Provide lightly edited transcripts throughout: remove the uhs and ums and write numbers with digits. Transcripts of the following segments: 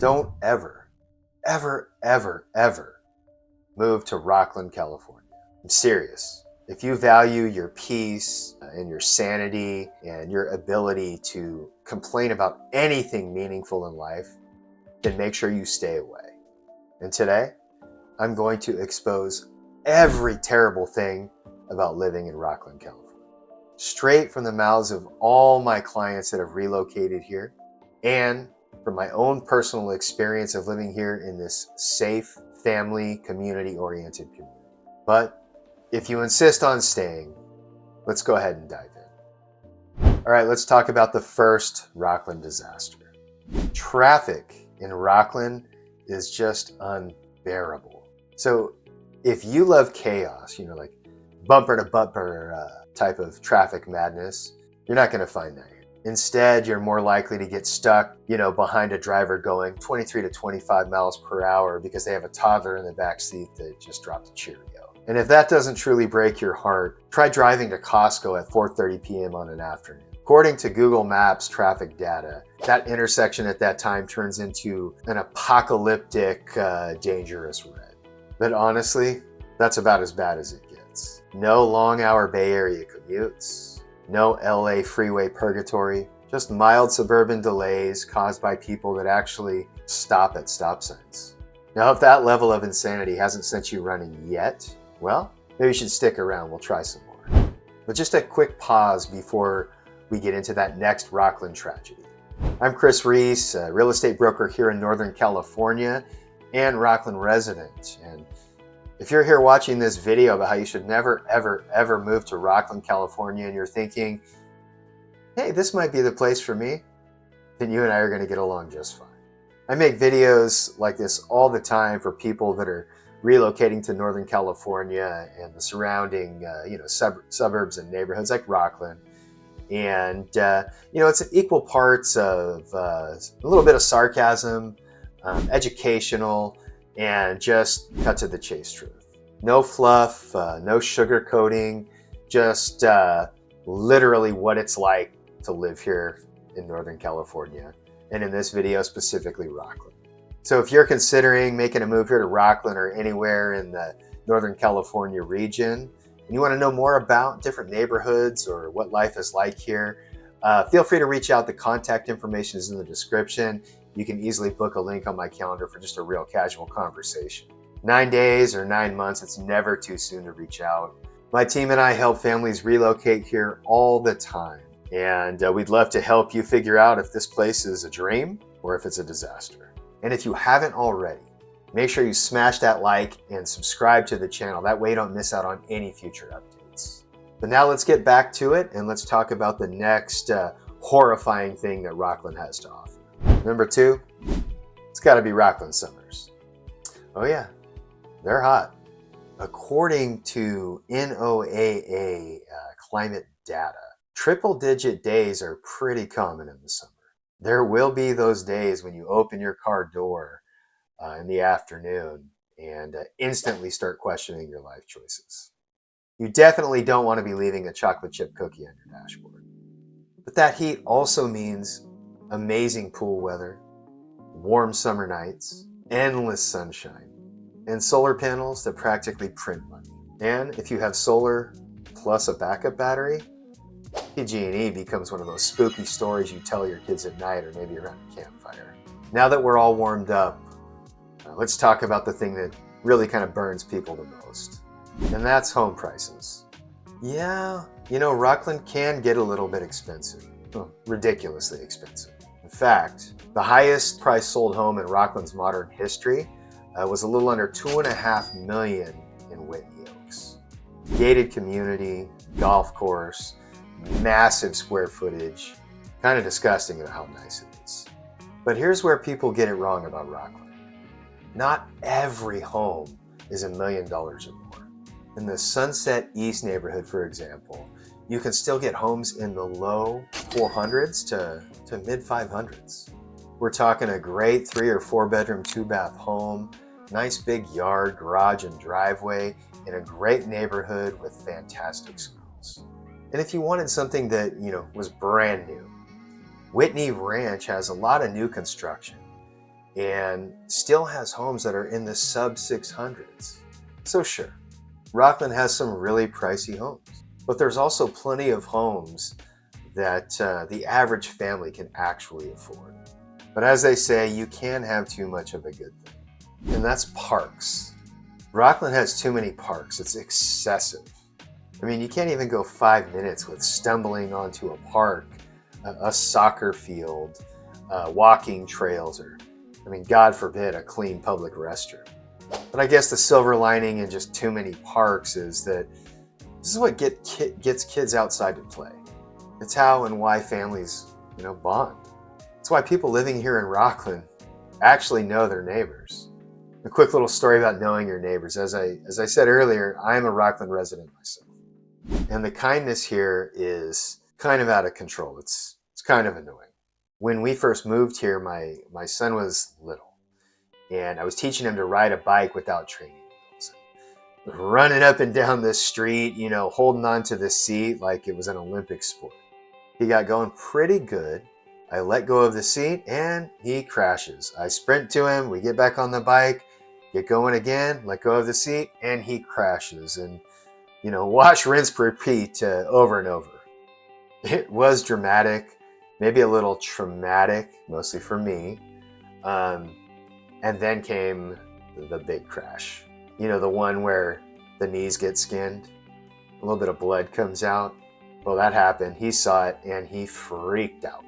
don't ever, ever, ever, ever move to Rocklin, California. I'm serious. If you value your peace and your sanity and your ability to complain about anything meaningful in life, then make sure you stay away. And today, I'm going to expose every terrible thing about living in Rocklin, California. Straight from the mouths of all my clients that have relocated here, and from my own personal experience of living here in this safe, family, community-oriented community. But if you insist on staying, let's go ahead and dive in. All right, let's talk about the first Rocklin disaster. Traffic in Rocklin is just unbearable. So if you love chaos, like bumper to bumper type of traffic madness, you're not going to find that here. Instead, you're more likely to get stuck, behind a driver going 23 to 25 miles per hour because they have a toddler in the back seat that just dropped a Cheerio. And if that doesn't truly break your heart, try driving to Costco at 4:30 p.m. on an afternoon. According to Google Maps traffic data, that intersection at that time turns into an apocalyptic, dangerous red. But honestly, that's about as bad as it gets. No long-hour Bay Area commutes, no LA freeway purgatory, just mild suburban delays caused by people that actually stop at stop signs. Now, if that level of insanity hasn't sent you running yet, well, maybe you should stick around. We'll try some more. But just a quick pause before we get into that next Rocklin tragedy. I'm Reese, a real estate broker here in Northern California and Rocklin resident. And if you're here watching this video about how you should never, ever, ever move to Rocklin, California, and you're thinking, hey, this might be the place for me, then you and I are going to get along just fine. I make videos like this all the time for people that are relocating to Northern California and the surrounding, suburbs and neighborhoods like Rocklin. And, it's an equal parts of a little bit of sarcasm, educational, and just cut to the chase truth. No fluff, no sugarcoating, just literally what it's like to live here in Northern California, and in this video specifically Rocklin. So if you're considering making a move here to Rocklin or anywhere in the Northern California region, and you want to know more about different neighborhoods or what life is like here, feel free to reach out. The contact information is in the description. You can easily book a link on my calendar for just a real casual conversation. 9 days or 9 months, it's never too soon to reach out. My team and I help families relocate here all the time. And we'd love to help you figure out if this place is a dream or if it's a disaster. And if you haven't already, make sure you smash that like and subscribe to the channel. That way you don't miss out on any future updates. But now let's get back to it and let's talk about the next horrifying thing that Rocklin has to offer. Number 2, it's got to be Rocklin summers. Oh yeah, they're hot. According to NOAA climate data, triple-digit days are pretty common in the summer. There will be those days when you open your car door in the afternoon and instantly start questioning your life choices. You definitely don't want to be leaving a chocolate chip cookie on your dashboard. But that heat also means amazing pool weather, warm summer nights, endless sunshine, and solar panels that practically print money. And if you have solar plus a backup battery, PG&E becomes one of those spooky stories you tell your kids at night or maybe around a campfire. Now that we're all warmed up, let's talk about the thing that really kind of burns people the most, and that's home prices. Yeah, Rocklin can get a little bit expensive, ridiculously expensive. In fact, the highest price sold home in Rocklin's modern history was a little under $2.5 million in Whitney Oaks. Gated community, golf course, massive square footage, kind of disgusting at how nice it is. But here's where people get it wrong about Rocklin. Not every home is $1 million or more. In the Sunset East neighborhood, for example, you can still get homes in the low 400s to mid 500s. We're talking a great 3 or 4 bedroom, 2-bath home, nice big yard, garage, and driveway in a great neighborhood with fantastic schools. And if you wanted something that, was brand new, Whitney Ranch has a lot of new construction. and still has homes that are in the sub 600s. So sure, Rocklin has some really pricey homes, but there's also plenty of homes that the average family can actually afford. But as they say, you can't have too much of a good thing, and that's parks. Rocklin has too many parks. It's excessive. I mean, you can't even go 5 minutes with stumbling onto a park, a soccer field, walking trails, or, I mean, God forbid, a clean public restroom. But I guess the silver lining in just too many parks is that this is what gets kids outside to play. It's how and why families, bond. It's why people living here in Rocklin actually know their neighbors. A quick little story about knowing your neighbors. As I said earlier, I am a Rocklin resident myself. And the kindness here is kind of out of control. It's kind of annoying. When we first moved here, my son was little, and I was teaching him to ride a bike without training wheels. Running up and down this street, holding on to the seat like it was an Olympic sport. He got going pretty good. I let go of the seat and he crashes. I sprint to him, we get back on the bike, get going again, let go of the seat, and he crashes. And, wash, rinse, repeat over and over. It was dramatic, maybe a little traumatic, mostly for me. And then came the big crash. The one where the knees get skinned, a little bit of blood comes out. Well, that happened. He saw it and he freaked out.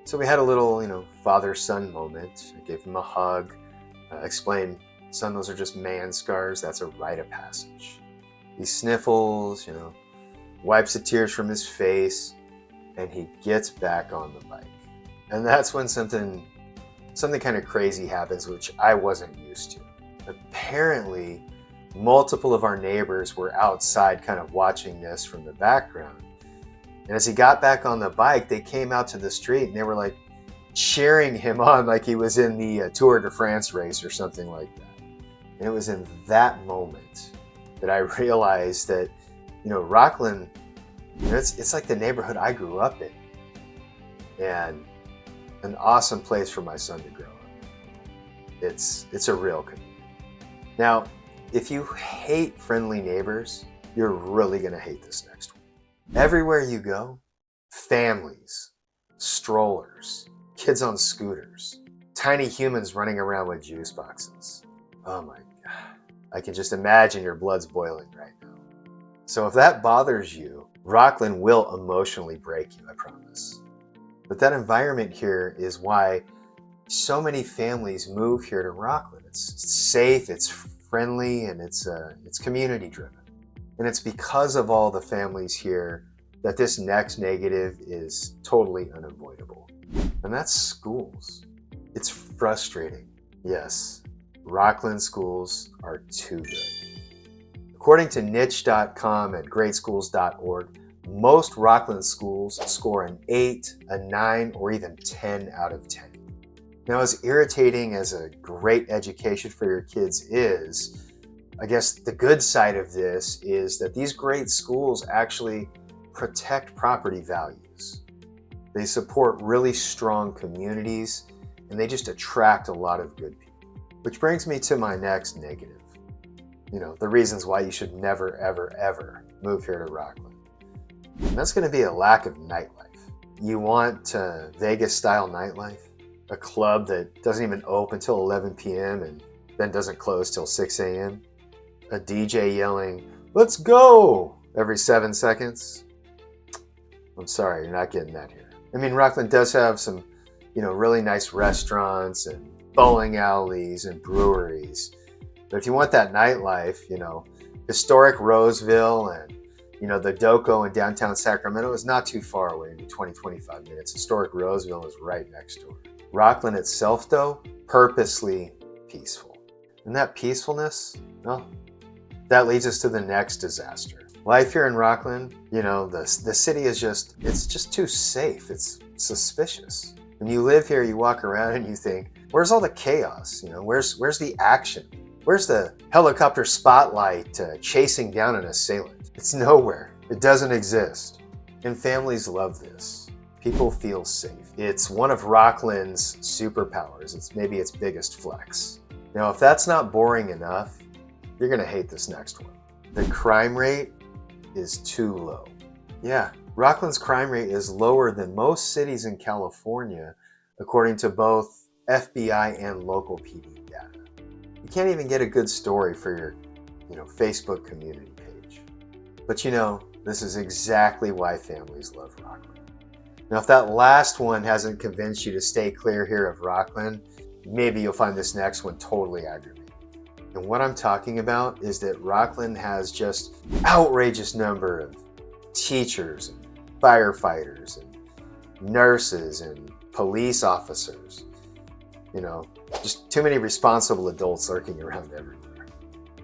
So we had a little, father-son moment. I gave him a hug, explained, son, those are just man scars. That's a rite of passage. He sniffles, wipes the tears from his face, and he gets back on the bike. And that's when something kind of crazy happens, which I wasn't used to. Apparently, multiple of our neighbors were outside kind of watching this from the background. And as he got back on the bike, they came out to the street and they were like cheering him on like he was in the Tour de France race or something like that. And it was in that moment that I realized that, Rocklin, it's like the neighborhood I grew up in, and an awesome place for my son to grow up. It's a real community. Now, if you hate friendly neighbors, you're really going to hate this next one. Everywhere you go, families, strollers, kids on scooters, tiny humans running around with juice boxes. Oh my God. I can just imagine your blood's boiling right now. So if that bothers you, Rocklin will emotionally break you, I promise. But that environment here is why so many families move here to Rocklin. It's safe, it's friendly, and it's community driven. And it's because of all the families here that this next negative is totally unavoidable. And that's schools. It's frustrating. Yes, Rocklin schools are too good. According to niche.com and greatschools.org, most Rocklin schools score an 8, a 9, or even 10 out of 10. Now, as irritating as a great education for your kids is, I guess the good side of this is that these great schools actually protect property values. They support really strong communities, and they just attract a lot of good people. Which brings me to my next negative. The reasons why you should never, ever, ever move here to Rocklin. And that's going to be a lack of nightlife. You want Vegas-style nightlife? A club that doesn't even open until 11 p.m. and then doesn't close till 6 a.m.? A DJ yelling, "Let's go!" every 7 seconds? I'm sorry, you're not getting that here. I mean, Rocklin does have some, really nice restaurants and bowling alleys and breweries. But if you want that nightlife, historic Roseville and, the Doco in downtown Sacramento is not too far away, maybe 20-25 minutes. Historic Roseville is right next door. Rocklin itself, though, purposely peaceful. And that peacefulness, well, that leads us to the next disaster. Life here in Rocklin, the city is just too safe. It's suspicious. When you live here, you walk around and you think, where's all the chaos? Where's the action? Where's the helicopter spotlight chasing down an assailant? It's nowhere. It doesn't exist. And families love this. People feel safe. It's one of Rocklin's superpowers. It's maybe its biggest flex. Now, if that's not boring enough, you're gonna hate this next one. The crime rate is too low. Yeah, Rocklin's crime rate is lower than most cities in California, according to both FBI and local PD data. You can't even get a good story for your, Facebook community page. But this is exactly why families love Rocklin. Now, if that last one hasn't convinced you to stay clear here of Rocklin, maybe you'll find this next one totally aggravating. And what I'm talking about is that Rocklin has just outrageous number of teachers and firefighters and nurses and police officers. Just too many responsible adults lurking around everywhere.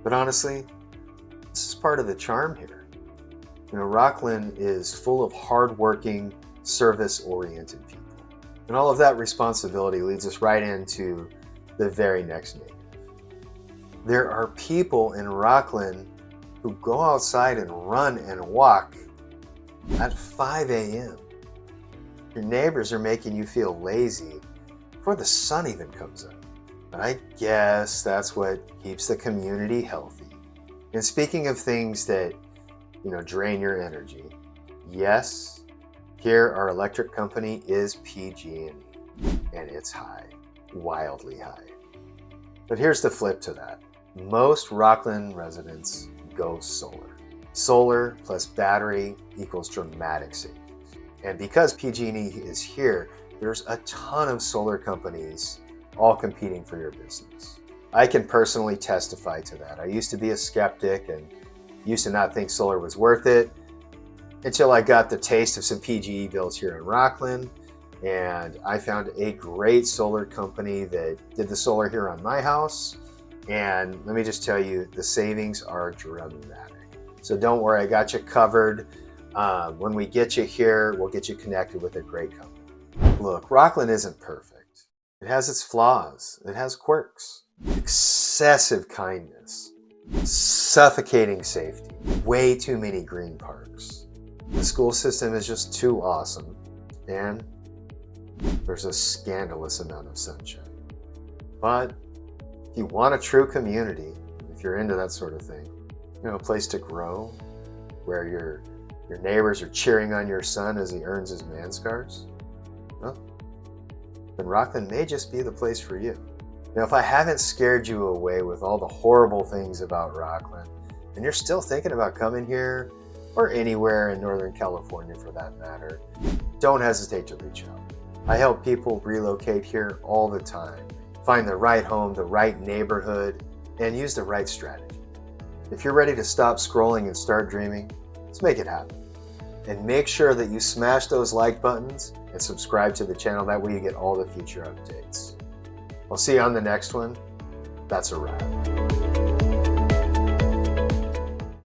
But honestly, this is part of the charm here. Rocklin is full of hardworking, service-oriented people. And all of that responsibility leads us right into the very next negative. There are people in Rocklin who go outside and run and walk at 5 a.m. Your neighbors are making you feel lazy before the sun even comes up. But I guess that's what keeps the community healthy. And speaking of things that, drain your energy, yes, here our electric company is PG&E, and it's high, wildly high. But here's the flip to that. Most Rocklin residents go solar. Solar plus battery equals dramatic savings. And because PG&E is here, there's a ton of solar companies all competing for your business. I can personally testify to that. I used to be a skeptic and used to not think solar was worth it until I got the taste of some PG&E bills here in Rocklin, and I found a great solar company that did the solar here on my house. And let me just tell you, the savings are dramatic. So don't worry, I got you covered. When we get you here, we'll get you connected with a great company. Look, Rocklin isn't perfect. It has its flaws. It has quirks. Excessive kindness, suffocating safety, way too many green parks. The school system is just too awesome, and there's a scandalous amount of sunshine. But if you want a true community, if you're into that sort of thing, a place to grow, where your neighbors are cheering on your son as he earns his man scars, well, then Rocklin may just be the place for you. Now, if I haven't scared you away with all the horrible things about Rocklin, and you're still thinking about coming here, or anywhere in Northern California for that matter, don't hesitate to reach out. I help people relocate here all the time, find the right home, the right neighborhood, and use the right strategy. If you're ready to stop scrolling and start dreaming, let's make it happen. And make sure that you smash those like buttons and subscribe to the channel. That way you get all the future updates. I'll see you on the next one. That's a wrap.